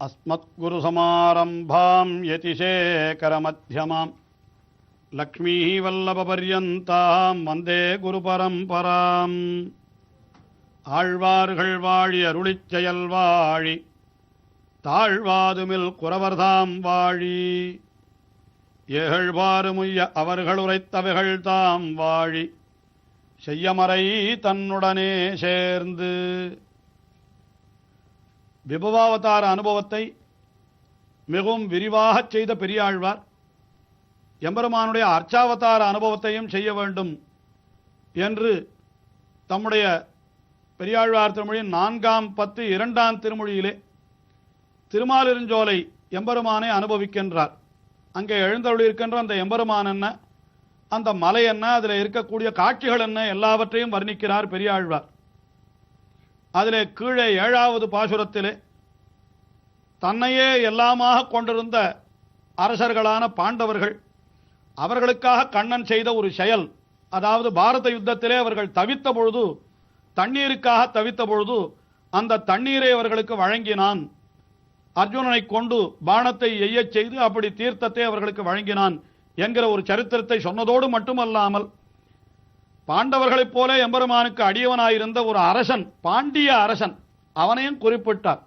அஸ்மத்குருசமாரம்பாம் யதிசேகரமத்யமாம் லக்ஷ்மீவல்லபபர்யந்தாம் வந்தே குருபரம்பராம். ஆழ்வார்கள் வாழி அருளிச் செயல் வாழி தாழ்வாதுமில் குறவர்தாம் வாழி ஏகழ்வாறுமுய்ய அவர்கள் உரைத்தவைகள் தாம் வாழி செய்யமறை தன்னுடனே சேர்ந்து. விபவாவதார அனுபவத்தை மிகவும் விரிவாகச் செய்த பெரியாழ்வார் எம்பெருமானுடைய அர்ச்சாவதார அனுபவத்தையும் செய்ய வேண்டும் என்று தம்முடைய பெரியாழ்வார் திருமொழியின் 4ஆம் பத்து 2ஆம் திருமொழியிலே திருமாலிருஞ்சோலை எம்பெருமானை அனுபவிக்கின்றார். அங்கே எழுந்தருளிருக்கின்ற அந்த எம்பெருமான் என்ன, அந்த மலை என்ன, அதில் இருக்கக்கூடிய காட்சிகள் என்ன, எல்லாவற்றையும் வர்ணிக்கிறார் பெரியாழ்வார். அதிலே கீழே 7வது பாசுரத்திலே தன்னையே எல்லாமாக கொண்டிருந்த அரசர்களான பாண்டவர்கள், அவர்களுக்காக கண்ணன் செய்த ஒரு செயல், அதாவது பாரத யுத்தத்திலே அவர்கள் தவித்த பொழுது, தண்ணீருக்காக தவித்த பொழுது அந்த தண்ணீரை அவர்களுக்கு வழங்கினான். அர்ஜுனனை கொண்டு பாணத்தை எய்யச் செய்து அப்படி தீர்த்தத்தை அவர்களுக்கு வழங்கினான் என்கிற ஒரு சரித்திரத்தை சொன்னதோடு மட்டுமல்லாமல், பாண்டவர்களைப் போல எம்பெருமானுக்கு அடியவனாயிருந்த ஒரு அரசன், பாண்டிய அரசன், அவனையும் குறிப்பிட்டார்.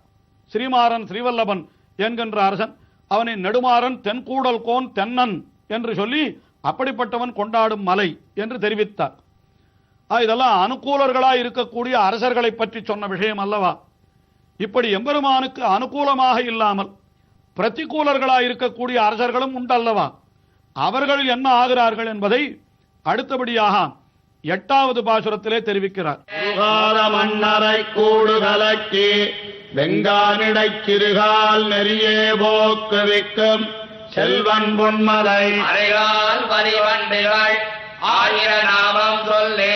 ஸ்ரீமாறன் ஸ்ரீவல்லபன் என்கின்ற அரசன், அவனை நெடுமாறன் தென்கூடல் கோன் தென்னன் என்று சொல்லி அப்படிப்பட்டவன் கொண்டாடும் மலை என்று தெரிவித்தார். இதெல்லாம் அனுகூலர்களாய் இருக்கக்கூடிய அரசர்களை பற்றி சொன்ன விஷயம் அல்லவா? இப்படி எம்பெருமானுக்கு அனுகூலமாக இல்லாமல் பிரதிகூலர்களாய் இருக்கக்கூடிய அரசர்களும் உண்டல்லவா? அவர்கள் என்ன ஆகிறார்கள் என்பதை அடுத்தபடியாக 8வது பாசுரத்திலே தெரிவிக்கிறார். மன்னரை கூடு கலக்கி வெங்கானிடை சிறுகால் நெறியே போக்குவிக்கும் செல்வன் பொன்மலை அரைகால் வரிவண்டுகள் ஆயிர நாமம் சொல்லி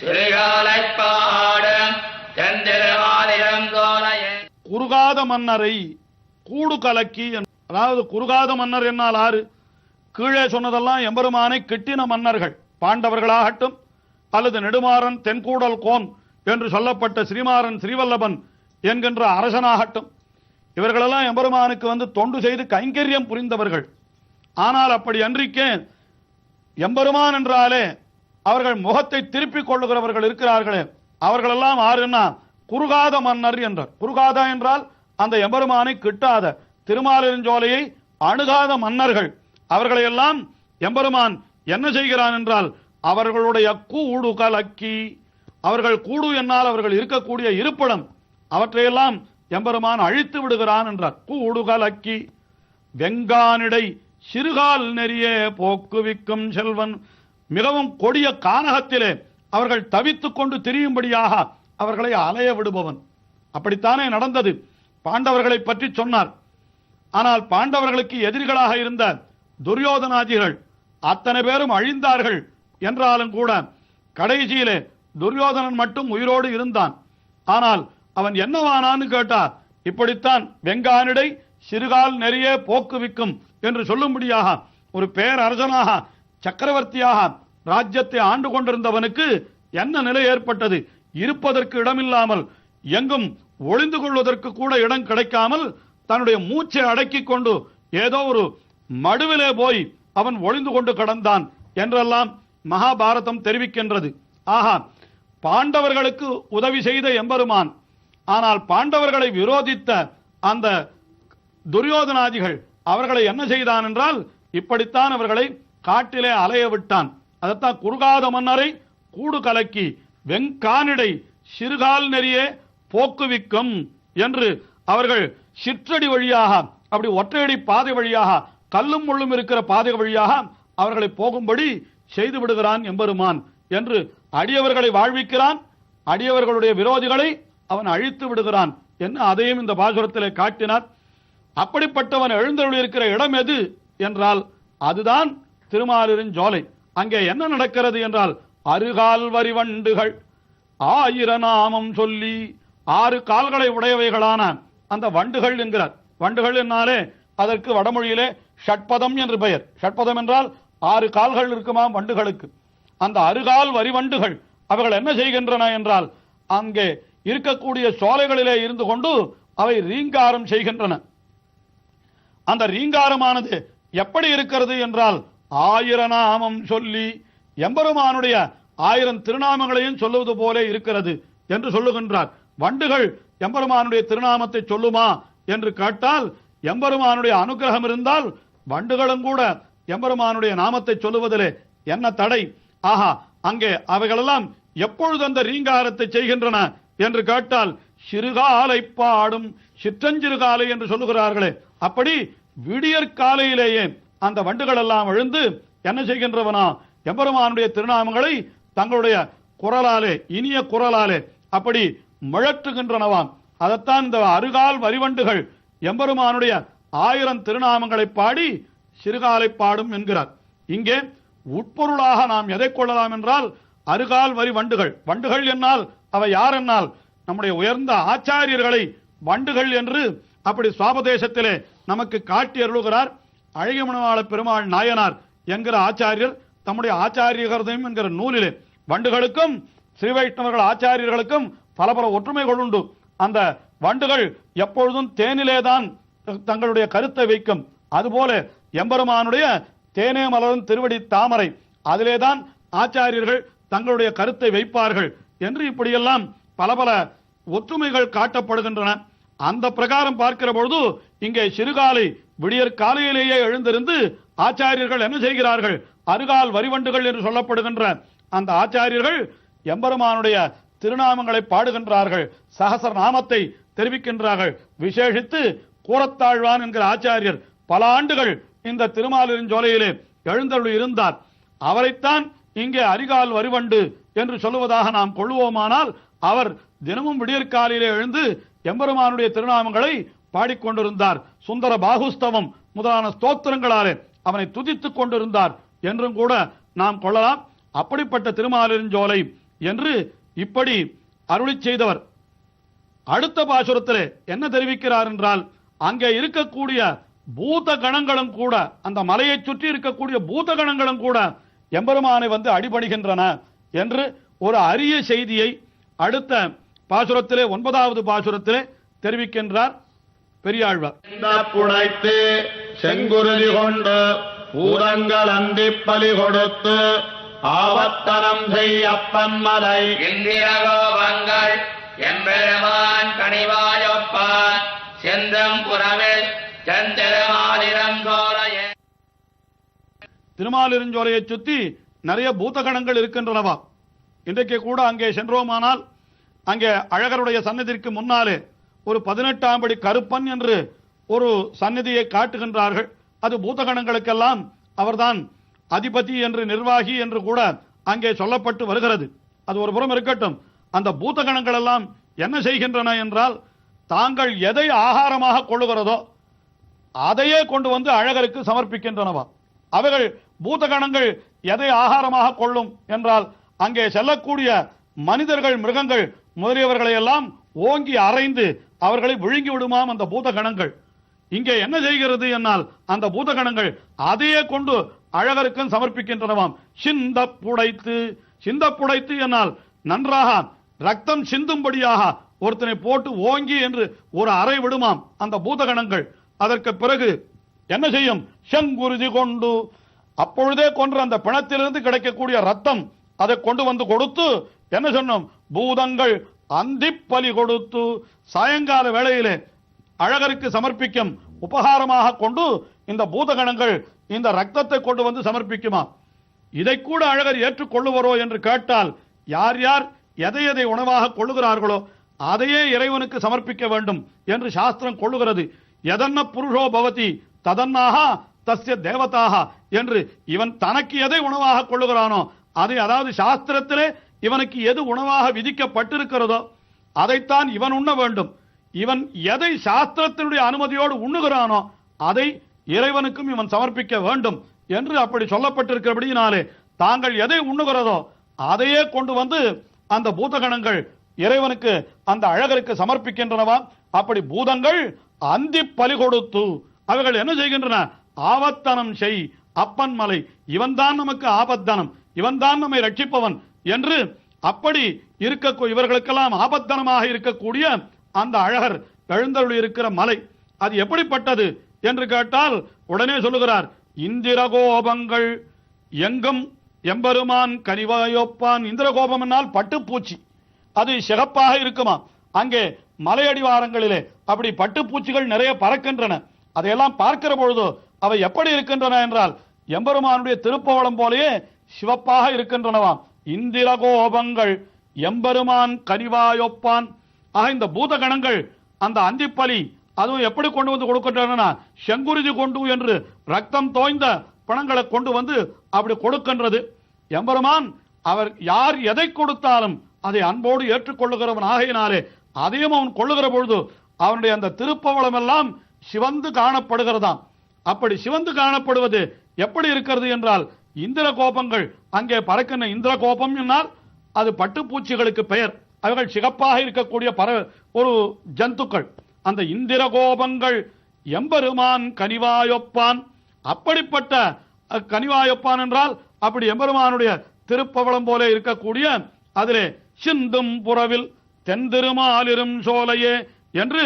சிறுகாலை பாடும் செந்திருவாதிரம் சோலையே. குறுகாத மன்னரை கூடு கலக்கி, அதாவது குறுகாத மன்னர் என்னால் ஆறு, கீழே சொன்னதெல்லாம் எம்பெருமானை கிட்டின மன்னர்கள், பாண்டவர்களாகட்டும் அல்லது நெடுமாறன் தென்கூடல் கோன் என்று சொல்லப்பட்ட ஸ்ரீமாறன் ஸ்ரீவல்லபன் என்கின்ற அரசனாகட்டும், இவர்களெல்லாம் எம்பெருமானுக்கு தொண்டு செய்து கைங்கரியம் புரிந்தவர்கள். ஆனால் அப்படி அன்றிக்கே எம்பெருமான் என்றாலே அவர்கள் முகத்தை திருப்பிக் கொள்ளுகிறவர்கள் இருக்கிறார்களே, அவர்களெல்லாம் ஆறுன்னா குறுகாத மன்னர் என்றார். குறுகாத என்றால் அந்த எம்பெருமானை கிட்டாத, திருமாலிருஞ்சோலையை அணுகாத மன்னர்கள். அவர்களையெல்லாம் எம்பெருமான் என்ன செய்கிறான் என்றால் அவர்களுடைய கூடு கலக்கி, அவர்கள் கூடு என்னால் அவர்கள் இருக்கக்கூடிய இருப்பிடம், அவற்றையெல்லாம் எம்பெருமான் அழித்து விடுகிறான் என்றார். கூடு கலக்கி வெங்கானிடை சிறுகால் நெறியே போக்குவிக்கும் செல்வன், மிகவும் கொடிய கானகத்திலே அவர்கள் தவித்துக் கொண்டு திரியும்படியாக அவர்களை அலைய விடுபவன். அப்படித்தானே நடந்தது. பாண்டவர்களை பற்றி சொன்னார். ஆனால் பாண்டவர்களுக்கு எதிரிகளாக இருந்த துரியோதனாதிகள் அத்தனை பேரும் அழிந்தார்கள் என்றாலும் கூட கடைசியிலே துரியோதனன் மட்டும் உயிரோடு இருந்தான். ஆனால் அவன் என்னவானான்னு கேட்டார். இப்படித்தான் வெங்கானிடை சிறுகால் நெறியே போக்குவிக்கும் என்று சொல்லும்படியாக ஒரு பேரரசனாக சக்கரவர்த்தியாக ராஜ்யத்தை ஆண்டு கொண்டிருந்தவனுக்கு என்ன நிலை ஏற்பட்டது? இருப்பதற்கு இடமில்லாமல், எங்கும் ஒளிந்து கொள்வதற்கு கூட இடம் கிடைக்காமல் தன்னுடைய மூச்சை அடக்கிக் கொண்டு ஏதோ ஒரு மடுவிலே போய் அவன் ஒளிந்து கொண்டு கடந்தான் என்றெல்லாம் மகாபாரதம் தெரிவிக்கின்றது. ஆஹா, பாண்டவர்களுக்கு உதவி செய்த எம்பெருமான், ஆனால் பாண்டவர்களை விரோதித்த அந்த துரியோதனாதிகள் அவர்களை என்ன செய்தான் என்றால் இப்படித்தான் அவர்களை காட்டிலே அலைய விட்டான். அதைத்தான் குறுகாத மன்னரை கூடு கலக்கி வெங்கானிடை சிறுகால் நெறியே போக்குவிக்கும் என்று அவர்கள் சிற்றடி வழியாக, அப்படி ஒற்றையடி பாதை வழியாக, கல்லும் முள்ளும் இருக்கிற பாதை வழியாக அவர்களை போகும்படி செய்து விடுகிறான் எம்பெருமான் என்று அடியவர்களை வாழ்விக்கிறான், அடியவர்களுடைய விரோதிகளை அவன் அழித்து விடுகிறான் என்று அதையும் இந்த பாசுரத்திலே காட்டினார். அப்படிப்பட்டவன் எழுந்தருளி இருக்கிற இடம் எது என்றால் அதுதான் திருமாலிருஞ்சோலை. அங்கே என்ன நடக்கிறது என்றால் அருகால் வரிவண்டுகள் ஆயிர நாமம் சொல்லி, 6 கால்களை உடையவைகளான அந்த வண்டுகள் என்கிறார். வண்டுகள் என்னாலே அதற்கு வடமொழியிலே ஷட்பதம் என்று பெயர். ஷட்பதம் என்றால் 6 கால்கள் இருக்குமாம் வண்டுகளுக்கு. அந்த அருகால் வரிவண்டுகள் அவர்கள் என்ன செய்கின்றன என்றால் அங்கே இருக்கக்கூடிய சோலைகளிலே இருந்து கொண்டு அவை ரீங்காரம் செய்கின்றன. அந்த ரீங்காரமானது எப்படி இருக்கிறது என்றால் 1000 நாமம் சொல்லி எம்பெருமானுடைய 1000 திருநாமங்களையும் சொல்லுவது போல இருக்கிறது என்று சொல்லுகின்றார். வண்டுகள் எம்பெருமானுடைய திருநாமத்தை சொல்லுமா என்று கேட்டால், எம்பெருமானுடைய அனுகிரகம் இருந்தால் வண்டுகளும் கூட எம்பெருமானுடைய நாமத்தை சொல்லுவதிலே என்ன தடை? ஆஹா, அங்கே அவைகளெல்லாம் எப்பொழுது அந்த ரீங்காரத்தை செய்கின்றன என்று கேட்டால், சிறுகாலை பாடும் சிற்றஞ்சிறுகாலை என்று சொல்லுகிறார்களே, அப்படி விடியற் காலையிலேயே அந்த வண்டுகள் எல்லாம் எழுந்து என்ன செய்கின்றவனா, எம்பெருமானுடைய திருநாமங்களை தங்களுடைய குரலாலே, இனிய குரலாலே அப்படி முழற்றுகின்றனவாம். அதைத்தான் இந்த அருகால் வரிவண்டுகள் எம்பெருமானுடைய 1000 திருநாமங்களை பாடி சிறுகாலை பாடும் என்கிறார். இங்கே உட்பொருளாக நாம் எதை கொள்ளலாம் என்றால், அருகால் வரி வண்டுகள். வண்டுகள் என்னால் அவை யார் என்னால் நம்முடைய உயர்ந்த ஆச்சாரியர்களை வண்டுகள் என்று அப்படி சுவாபதேசத்திலே நமக்கு காட்டி அருளுகிறார். அழகியமணவாள பெருமாள் நாயனார் என்கிற ஆச்சாரியர் தம்முடைய ஆச்சாரியகர்தம் என்கிற நூலிலே வண்டுகளுக்கும் ஸ்ரீ வைஷ்ணவர்கள் ஆச்சாரியர்களுக்கும் பல பல ஒற்றுமைகள் உண்டு. அந்த வண்டுகள் எப்பொழுதும் தேனிலேதான் தங்களுடைய கருத்தை வைக்கும். அதுபோல எம்பெருமானுடைய தேனே மலரும் திருவடி தாமரை, அதிலேதான் ஆச்சாரியர்கள் தங்களுடைய கருத்தை வைப்பார்கள் என்று இப்படியெல்லாம் பல பல ஒற்றுமைகள் காட்டப்படுகின்றன. அந்த பிரகாரம் பார்க்கிற பொழுது இங்கே சிறுகாலை விடியற் காலையிலேயே எழுந்திருந்து ஆச்சாரியர்கள் என்ன செய்கிறார்கள்? அருகால் வரிவண்டுகள் என்று சொல்லப்படுகின்ற அந்த ஆச்சாரியர்கள் எம்பெருமானுடைய திருநாமங்களை பாடுகின்றார்கள், சகசர நாமத்தை தெரிவிக்கின்றார்கள். விசேஷித்து கூரத்தாழ்வான் என்கிற ஆச்சாரியர் பல ஆண்டுகள் இந்த திருமாலிருஞ்சோலையிலே எழுந்தருளி இருந்தார். அவரைத்தான் இங்கே அரிகால் வரிவண்டு என்று சொல்லுவதாக நாம் கொள்வோமானால், அவர் தினமும் விடியற்காலையிலே எழுந்து எம்பெருமானுடைய திருநாமங்களை பாடிக்கொண்டிருந்தார். சுந்தர பாகுஸ்தவம் முதலான ஸ்தோத்திரங்களாலே அவனை துதித்துக் கொண்டிருந்தார் என்றும் கூட நாம் கொள்ளலாம். அப்படிப்பட்ட திருமாலிருஞ்சோலை என்று இப்படி அருளி செய்தவர். அடுத்த பாசுரத்திலே என்ன தெரிவிக்கிறார் என்றால், அங்கே இருக்கக்கூடிய பூத கணங்களும் கூட, அந்த மலையை சுற்றி இருக்கக்கூடிய பூத கணங்களும் கூட எம்பெருமானை வந்து அடிபணிகின்றன என்று ஒரு அரிய செய்தியை அடுத்த பாசுரத்திலே 9வது பாசுரத்திலே தெரிவிக்கின்றார் பெரியாழ்வார். புடைத்து செங்குருதி கொண்டு பூதங்கள் அந்தி பலி கொடுத்து ஆவத்தனம் செய் அப்பன் மலை இந்திரகோபங்கள் எம்பெருமான் கனிவாயொப்பான் செந்தம் புறவில் செந்திருமாலிரம் சோலையே. திருமாலிருஞ்சோலையை சுற்றி நிறைய பூதகணங்கள் இருக்கின்றனவா. இன்றைக்கு கூட அங்கே சென்றோமானால், அங்கே அழகருடைய சந்நிதிக்கு முன்னாலே ஒரு 18ஆம் படி கருப்பன் என்று ஒரு சந்நிதியை காட்டுகின்றார்கள். அது பூதகணங்களுக்கெல்லாம் அவர்தான் அதிபதி என்று, நிர்வாகி என்று கூட அங்கே சொல்லப்பட்டு வருகிறது. அது ஒரு புறம் இருக்கட்டும். அந்த பூதகணங்கள் எல்லாம் என்ன செய்கின்றன என்றால், தாங்கள் எதை ஆகாரமாக கொள்ளுகிறதோ அதையே கொண்டு வந்து அழகருக்கு சமர்ப்பிக்கின்றனவா. அவைகள் பூதகணங்கள் எதை ஆகாரமாக கொள்ளும் என்றால், அங்கே செல்லக்கூடிய மனிதர்கள், மிருகங்கள் முதலியவர்களை எல்லாம் ஓங்கி அரைந்து அவர்களை விழுங்கி விடுமாம் அந்த பூதகணங்கள். இங்கே என்ன செய்கிறது என்னால், அந்த பூதகணங்கள் அதையே கொண்டு அழகருக்கும் சமர்ப்பிக்கின்றனவாம். சிந்த புடைத்து, சிந்த புடைத்து என்னால் நன்றாக ரத்தம் சிந்தும்படியாக ஒருத்தனை போட்டு ஓங்கி என்று ஒரு அறை விடுமாம் அந்த பூதகணங்கள். அதற்கு பிறகு என்ன செய்யும்? செங்குருதி கொண்டு, அப்பொழுதே கொன்ற அந்த பிணத்திலிருந்து கிடைக்கக்கூடிய ரத்தம் அதை கொண்டு வந்து கொடுத்து என்ன சொன்னோம்? பூதங்கள் அந்தி பலி கொடுத்து, சாயங்கால வேளையிலே அழகருக்கு சமர்ப்பிக்கும் உபகாரமாக கொண்டு இந்த பூதகணங்கள் இந்த ரத்தத்தை கொண்டு வந்து சமர்ப்பிக்குமா. இதை கூட அழகர் ஏற்றுக்கொள்ளுவரோ என்று கேட்டால், யார் யார் எதை எதை உணவாக கொள்ளுகிறார்களோ அதையே இறைவனுக்கு சமர்ப்பிக்க வேண்டும் என்று சாஸ்திரம் கொள்ளுகிறது. எதன்ன புருஷோ பவதி ததன்னாக தஸ்ய தேவதாக என்று இவன் தனக்கு எதை உணவாக கொள்ளுகிறானோ அதை, அதாவது சாஸ்திரத்திலே இவனுக்கு எது உணவாக விதிக்கப்பட்டிருக்கிறதோ அதைத்தான் இவன் உண்ண வேண்டும். இவன் எதை சாஸ்திரத்தினுடைய அனுமதியோடு உண்ணுகிறானோ அதை இறைவனுக்கும் இவன் சமர்ப்பிக்க வேண்டும் என்று அப்படி சொல்லப்பட்டிருக்கிறபடியினாலே, தாங்கள் எதை உண்ணுகிறதோ அதையே கொண்டு வந்து அந்த பூதகணங்கள் இறைவனுக்கு, அந்த அழகருக்கு சமர்ப்பிக்கின்றனவா. அப்படி பூதங்கள் அந்தி பலி கொடுத்து அவைகள் என்ன செய்கின்றன? ஆவத்தனம் செய் அப்பன் மலை, இவன்தான் நமக்கு ஆபத்தனம், இவன்தான் நம்மை ரட்சிப்பவன் என்று அப்படி இருக்க, இவர்களுக்கெல்லாம் ஆபத்தனமாக இருக்கக்கூடிய அந்த அழகர் எழுந்தருளி இருக்கிற மலை அது எப்படிப்பட்டது என்று கேட்டால் உடனே சொல்லுகிறார், இந்திரகோபங்கள் எங்கும் எம்பெருமான் கனிவாயொப்பான். இந்திரகோபம் என்னால் பட்டுப்பூச்சி, அது சிகப்பாக இருக்குமா. அங்கே மலையடிவாரங்களிலே அப்படி பட்டுப்பூச்சிகள் நிறைய பறக்கின்றன. அதையெல்லாம் பார்க்கிற பொழுது அவை எப்படி இருக்கின்றன என்றால் எம்பெருமானுடைய திருப்பவளம் போலேயே சிவப்பாக இருக்கின்றனவாம். இந்திரகோபங்கள் எம்பெருமான் கனிவாயொப்பான். ஆக இந்த பூதகணங்கள் அந்த அந்திப்பலி அதுவும் எப்படி கொண்டு வந்து கொடுக்கின்றன, செங்குருதி கொண்டு என்று ரத்தம் தோய்ந்த பணங்களை கொண்டு வந்து அப்படி கொடுக்கின்றது. எம்பெருமான் அவர் யார் எதை கொடுத்தாலும் அதை அன்போடு ஏற்றுக்கொள்ளுகிறவன் ஆகையினாலே அதையும் அவன் கொள்ளுகிற பொழுது அவனுடைய அந்த திருப்பவளம் எல்லாம் சிவந்து காணப்படுகிறதாம். அப்படி சிவந்து காணப்படுவது எப்படி இருக்கிறது என்றால் இந்திர கோபங்கள் அங்கே பறக்கின்ற இந்திர கோபம் என்னால் அது பட்டுப்பூச்சிகளுக்கு பெயர். அவைகள் சிகப்பாக இருக்கக்கூடிய ஒரு ஜந்துக்கள். அந்த இந்திர கோபங்கள் எம்பெருமான் கனிவாயொப்பான். அப்படிப்பட்ட கனிவாயொப்பான் என்றால் அப்படி எம்பெருமானுடைய திருப்பவளம் போல இருக்கக்கூடிய அதிலே சிந்தும் புறவில் தென்திருமாலிரும் சோலையே என்று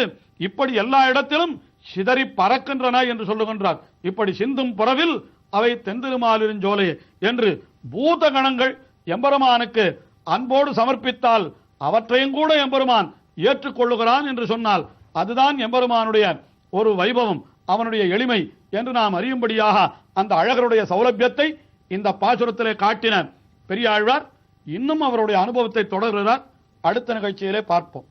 இப்படி எல்லா இடத்திலும் சிதறி பறக்கின்றன என்று சொல்லுகின்றார். இப்படி சிந்தும் புறவில் அவை தென்திருமாலிரும் சோலையே என்று பூதகணங்கள் எம்பெருமானுக்கு அன்போடு சமர்ப்பித்தால் அவற்றையும் கூட எம்பெருமான் ஏற்றுக்கொள்ளுகிறான் என்று சொன்னால் அதுதான் எம்பெருமானுடைய ஒரு வைபவம், அவனுடைய எளிமை என்று நாம் அறியும்படியாக அந்த அழகருடைய சௌலபியத்தை இந்த பாசுரத்திலே காட்டின பெரியாழ்வார் இன்னும் அவருடைய அனுபவத்தை தொடர்கிறார். அடுத்த நிகழ்ச்சியிலே பார்ப்போம்.